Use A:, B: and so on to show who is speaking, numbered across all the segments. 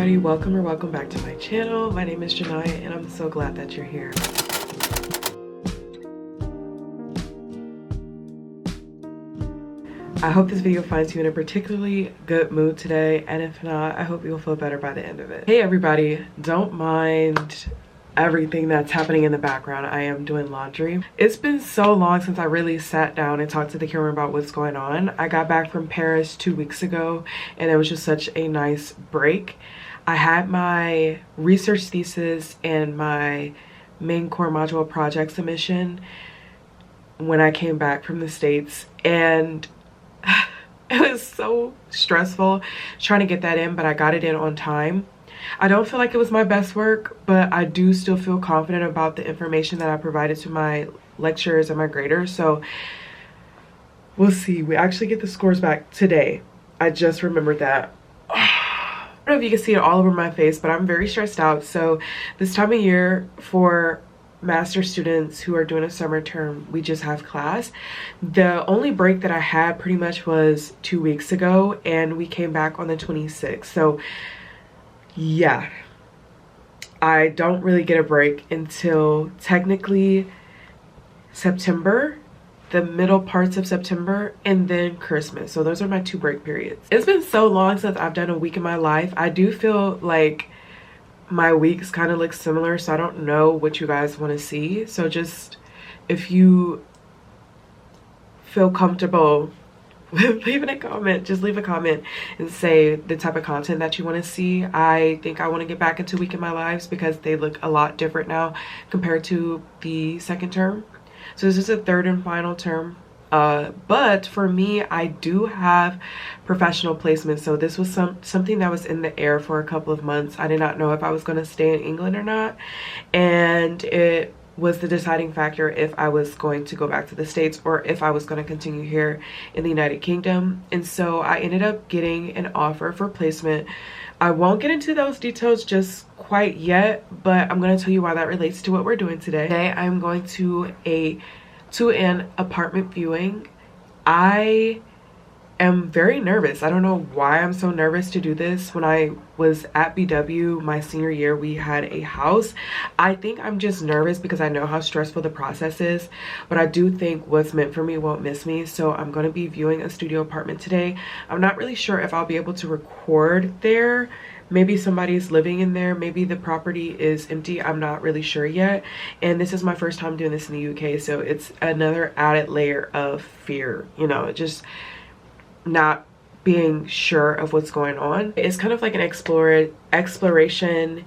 A: everybody, welcome back to my channel. My name is Janya and I'm so glad that you're here. I hope this video finds you in a particularly good mood today, and if not, I hope you'll feel better by the end of it. Hey everybody, don't mind everything that's happening in the background. I am doing laundry. It's been so long since I really sat down and talked to the camera about what's going on. I got back from Paris 2 weeks ago and it was just such a nice break. I had my research thesis and my main core module project submission when I came back from the States, and it was so stressful trying to get that in, but I got it in on time. I don't feel like it was my best work, but I do still feel confident about the information that I provided to my lecturers and my graders. So we'll see. We actually get the scores back today. I just remembered that. I don't know if you can see it all over my face, but I'm very stressed out. So this time of year for master students who are doing a summer term, we just have class. The only break that I had pretty much was 2 weeks ago, and we came back on the 26th. So yeah, I don't really get a break until technically September, the middle parts of September, and then Christmas. So those are my 2 break periods. It's been so long since I've done a week in my life. I do feel like my weeks kind of look similar, so I don't know what you guys want to see. So just, if you feel comfortable with leaving a comment, just leave a comment and say the type of content that you want to see. I think I want to get back into week in my lives because they look a lot different now compared to the second term. So this is a third and final term. But for me, I do have professional placement. So this was something that was in the air for a couple of months. I did not know if I was going to stay in England or not. And it was the deciding factor if I was going to go back to the States or if I was going to continue here in the United Kingdom. And so I ended up getting an offer for placement. I won't get into those details just quite yet, but I'm going to tell you why that relates to what we're doing today. Today, I'm going to an apartment viewing. I am very nervous. I don't know why I'm so nervous to do this. When I was at BW my senior year, we had a house. I think I'm just nervous because I know how stressful the process is, but I do think what's meant for me won't miss me. So I'm going to be viewing a studio apartment today. I'm not really sure if I'll be able to record there. Maybe somebody's living in there, maybe the property is empty. I'm not really sure yet, and this is my first time doing this in the UK, so it's another added layer of fear, you know, just not being sure of what's going on. It's kind of like an exploration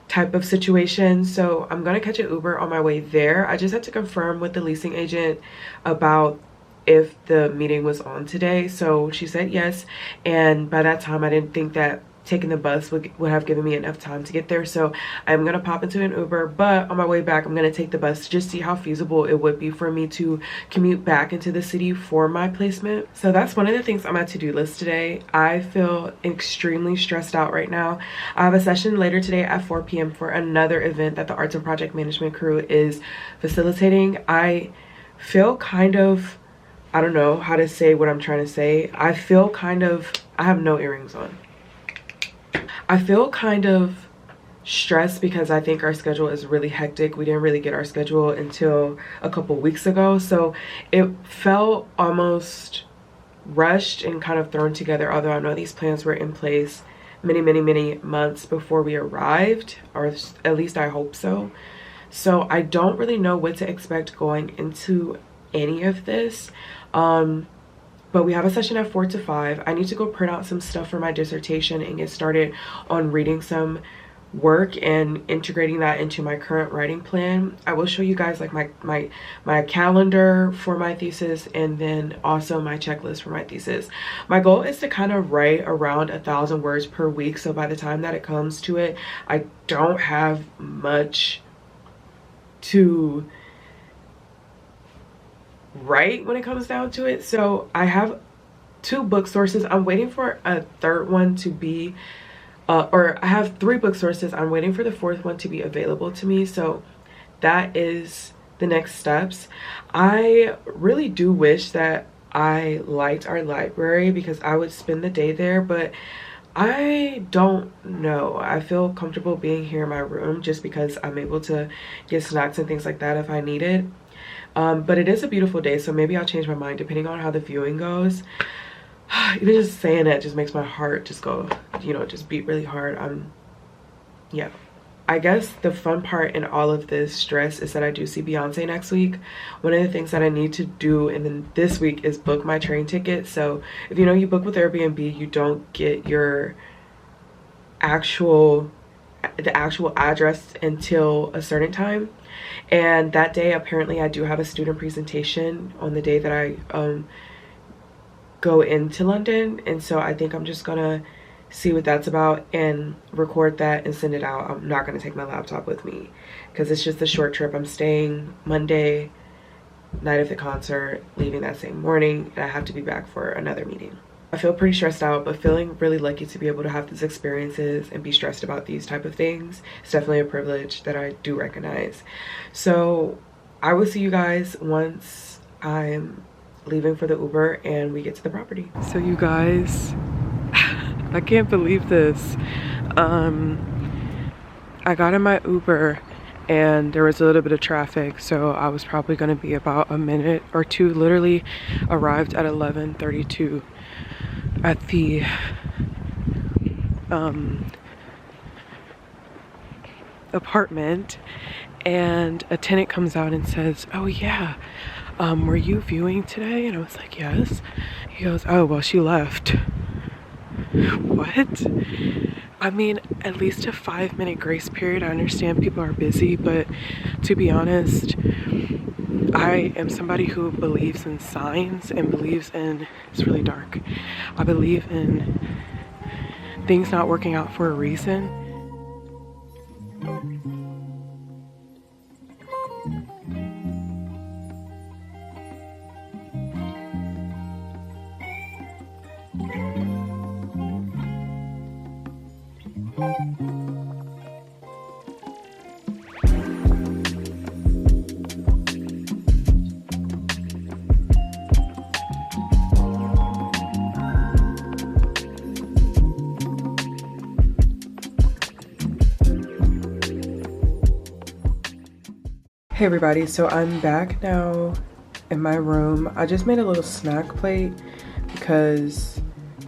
A: type of situation. So I'm gonna catch an Uber on my way there. I just had to confirm with the leasing agent about if the meeting was on today, so she said yes, and by that time I didn't think that taking the bus would have given me enough time to get there. So I'm gonna pop into an Uber, but on my way back I'm gonna take the bus to just see how feasible it would be for me to commute back into the city for my placement. So that's one of the things on my to-do list today. I feel extremely stressed out right now. I have a session later today at 4 p.m. for another event that the Arts and Project Management crew is facilitating. I feel kind of, I don't know how to say what I'm trying to say. I feel kind of, I have no earrings on. I feel kind of stressed because I think our schedule is really hectic. We didn't really get our schedule until a couple weeks ago, so it felt almost rushed and kind of thrown together, although I know these plans were in place many months before we arrived, or at least I hope so. So I don't really know what to expect going into any of this. But we have a session at 4 to 5. I need to go print out some stuff for my dissertation and get started on reading some work and integrating that into my current writing plan. I will show you guys like my calendar for my thesis, and then also my checklist for my thesis. My goal is to kind of write around 1,000 words per week, so by the time that it comes to it, I don't have much to write when it comes down to it. So I have 2 book sources. I'm waiting for a third one to be or I have 3 book sources. I'm waiting for the 4th one to be available to me. So that is the next steps. I really do wish that I liked our library because I would spend the day there, but I don't know. I feel comfortable being here in my room just because I'm able to get snacks and things like that if I need it. But it is a beautiful day, so maybe I'll change my mind depending on how the viewing goes. Even just saying that just makes my heart just go, you know, just beat really hard. Yeah. I guess the fun part in all of this stress is that I do see Beyonce next week. One of the things that I need to do and then this week is book my train ticket. So if you know, you book with Airbnb, you don't get your the actual address until a certain time. And that day, apparently I do have a student presentation on the day that I go into London. And so I think I'm just gonna see what that's about and record that and send it out. I'm not going to take my laptop with me because it's just a short trip. I'm staying Monday night of the concert, leaving that same morning, and I have to be back for another meeting. I feel pretty stressed out, but feeling really lucky to be able to have these experiences and be stressed about these type of things. It's definitely a privilege that I do recognize. So I will see you guys once I'm leaving for the Uber and we get to the property. So you guys, I can't believe this. I got in my Uber and there was a little bit of traffic, so I was probably going to be about a minute or two. Literally arrived at 11:32 at the apartment, and a tenant comes out and says, "Oh yeah, were you viewing today?" And I was like, "Yes." He goes, "Oh well, she left." What? I mean, at least a 5-minute grace period. I understand people are busy, but to be honest, I am somebody who believes in signs and believes in, it's really dark, I believe in things not working out for a reason. Hey everybody, so I'm back now in my room. I just made a little snack plate because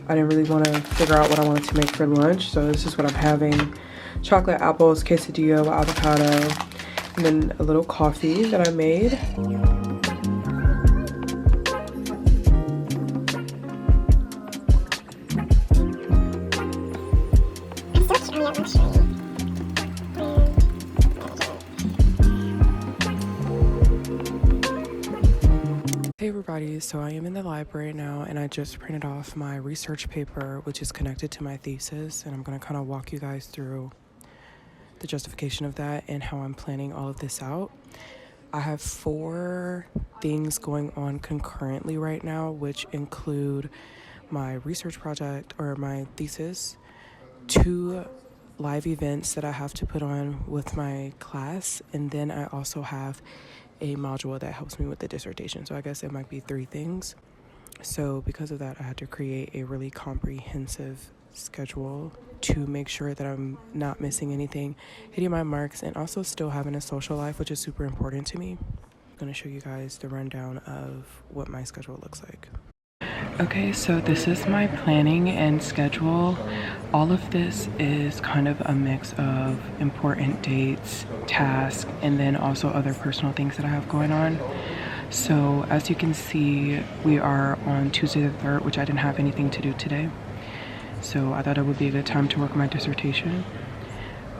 A: I didn't really want to figure out what I wanted to make for lunch. So this is what I'm having: chocolate apples, quesadilla with avocado, and then a little coffee that I made. Hey everybody, so I am in the library now and I just printed off my research paper, which is connected to my thesis, and I'm going to kind of walk you guys through the justification of that and how I'm planning all of this out. I have 4 things going on concurrently right now, which include my research project or my thesis, 2 live events that I have to put on with my class, and then I also have a module that helps me with the dissertation. So I guess it might be 3 things. So because of that, I had to create a really comprehensive schedule to make sure that I'm not missing anything, hitting my marks, and also still having a social life, which is super important to me. I'm going to show you guys the rundown of what my schedule looks like. Okay, so this is my planning and schedule. All of this is kind of a mix of important dates, tasks, and then also other personal things that I have going on. So as you can see, we are on Tuesday the 3rd, which I didn't have anything to do today. So I thought it would be a good time to work my dissertation.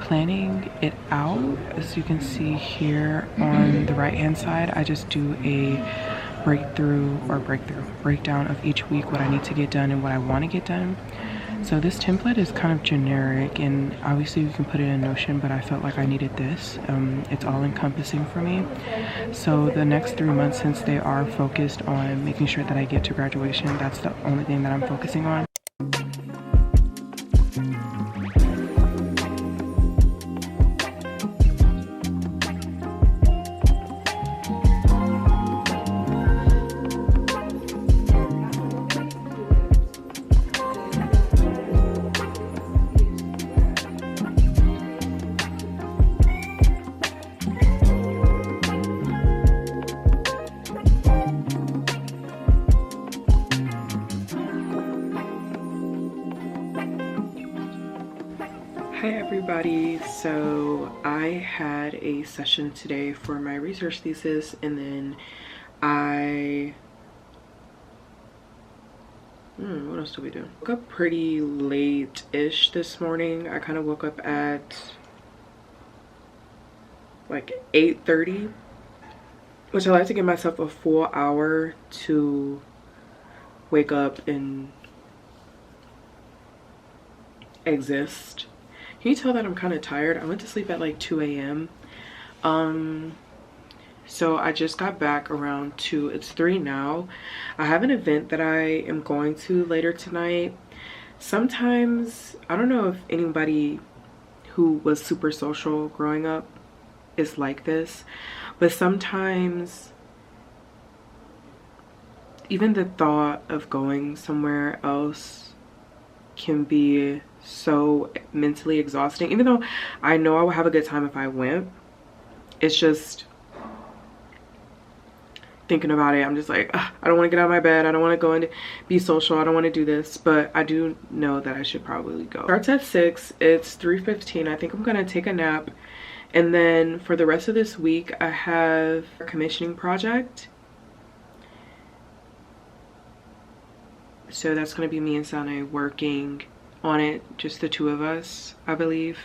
A: Planning it out, as you can see here on the right hand side, I just do a breakdown of each week, what I need to get done and what I want to get done. So this template is kind of generic, and obviously you can put it in Notion, but I felt like I needed this. It's all encompassing for me. So the next 3 months, since they are focused on making sure that I get to graduation, that's the only thing that I'm focusing on. everybody. So I had a session today for my research thesis, and then what else do we do? Woke up pretty late-ish this morning. I kind of woke up at like 8:30, which I like to give myself a full hour to wake up and exist. Can you tell that I'm kind of tired? I went to sleep at like 2 a.m. So I just got back around 2. It's 3 now. I have an event that I am going to later tonight. Sometimes, I don't know if anybody who was super social growing up is like this, but sometimes even the thought of going somewhere else can be so mentally exhausting. Even though I know I would have a good time if I went, it's just thinking about it, I'm just like, ugh, I don't want to get out of my bed, I don't want to go and be social, I don't want to do this, but I do know that I should probably go. Starts at 6, it's 3:15. I think I'm gonna take a nap, and then for the rest of this week I have a commissioning project. So that's gonna be me and Janya working on it, just the two of us, I believe.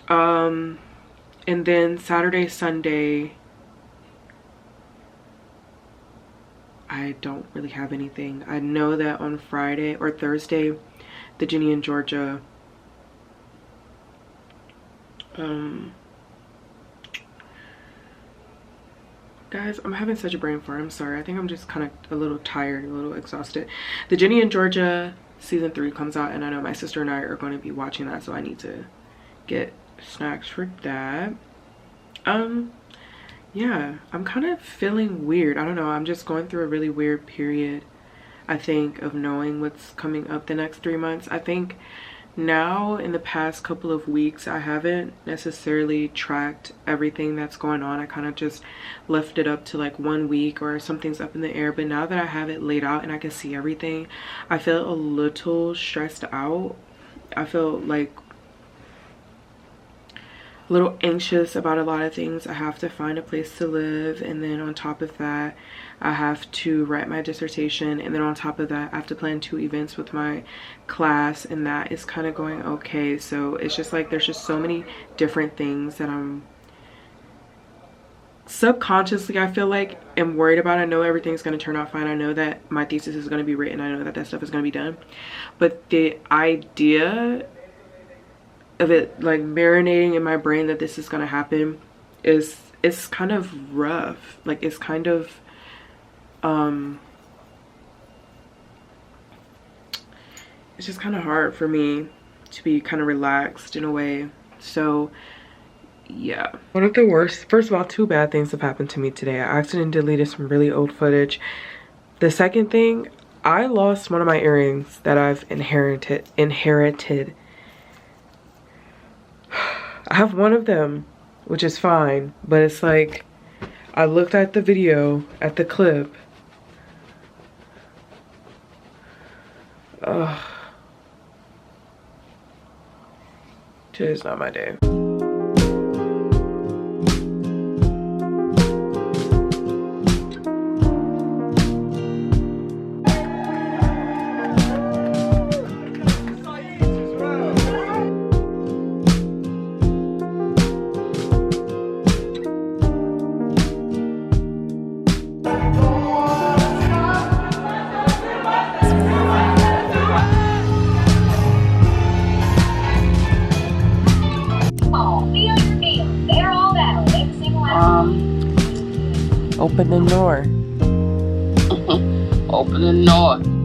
A: And then Saturday, Sunday, I don't really have anything. I know that on Friday or Thursday, the Janya in Georgia, guys, I'm having such a brain fart. I'm sorry. I think I'm just kind of a little tired, a little exhausted. The Janya in Georgia season 3 comes out, and I know my sister and I are going to be watching that, so I need to get snacks for that. Yeah, I'm kind of feeling weird. I don't know. I'm just going through a really weird period, I think, of knowing what's coming up the next 3 months. I think now in the past couple of weeks, I haven't necessarily tracked everything that's going on. I kind of just left it up to like 1 week or something's up in the air. But now that I have it laid out and I can see everything, I feel a little stressed out. I feel like a little anxious about a lot of things. I have to find a place to live, and then on top of that I have to write my dissertation, and then on top of that I have to plan 2 events with my class, and that is kind of going okay. So it's just like there's just so many different things that I'm subconsciously, I feel like, am worried about. I know everything's going to turn out fine. I know that my thesis is going to be written. I know that that stuff is going to be done, but the idea of it like marinating in my brain that this is gonna happen it's kind of rough. Like it's kind of it's just kind of hard for me to be kind of relaxed in a way. So yeah, one of the worst, first of all, 2 bad things have happened to me today. I accidentally deleted some really old footage. The second thing, I lost one of my earrings that I've inherited. I have one of them, which is fine, but it's like, I looked at the video, at the clip. Ugh. Today's not my day. Open the door.
B: Open the door.